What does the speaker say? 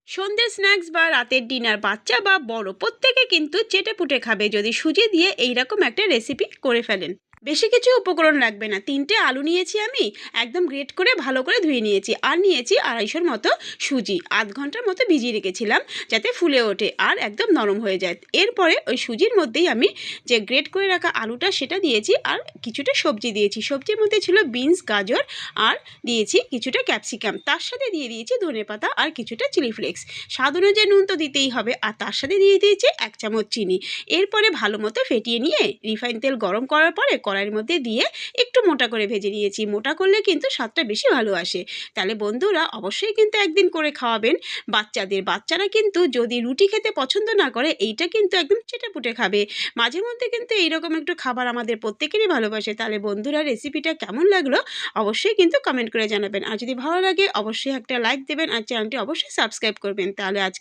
সন্ধ্যের স্ন্যাক্স বা রাতের ডিনার বাচ্চা বা বড় প্রত্যেকে কিন্তু চেটেপুটে খাবে যদি সুজি দিয়ে এইরকম একটা রেসিপি করে ফেলেন। বেশি কিছু উপকরণ লাগবে না। 3টে আলু নিয়েছি আমি, একদম গ্রেট করে ভালো করে ধুয়ে নিয়েছি। আর নিয়েছি 250 মতো সুজি, আধ ঘন্টার মতো ভিজিয়ে রেখেছিলাম যাতে ফুলে ওঠে আর একদম নরম হয়ে যায়। এরপরে ওই সুজির মধ্যেই আমি যে গ্রেট করে রাখা আলুটা সেটা দিয়েছি আর কিছুটা সবজি দিয়েছি। সবজির মধ্যে ছিল বিনস, গাজর আর দিয়েছি কিছুটা ক্যাপসিকাম। তার সাথে দিয়ে দিয়েছি ধনেপাতা আর কিছুটা চিলি ফ্লেক্স। স্বাদ অনুযায়ী নুন তো দিতেই হবে। আর তার সাথে দিয়ে দিয়েছি 1 চামচ চিনি। এরপরে ভালো মতো ফেটিয়ে নিয়ে রিফাইন তেল গরম করার পরে কড়াইয়ের মধ্যে দিয়ে একটু মোটা করে ভেজে নিয়েছি। মোটা করলে কিন্তু স্বাদটা বেশি ভালো আসে। তাহলে বন্ধুরা অবশ্যই কিন্তু একদিন করে খাওয়াবেন বাচ্চাদের। বাচ্চারা কিন্তু যদি রুটি খেতে পছন্দ না করে এইটা কিন্তু একদম চেটেপুটে খাবে। মাঝে মধ্যে কিন্তু এইরকম একটু খাবার আমাদের প্রত্যেকেরই ভালোবাসে। তাহলে বন্ধুরা রেসিপিটা কেমন লাগলো অবশ্যই কিন্তু কমেন্ট করে জানাবেন। আর যদি ভালো লাগে অবশ্যই একটা লাইক দেবেন আর চ্যানেলটি অবশ্যই সাবস্ক্রাইব করবেন। তাহলে আজ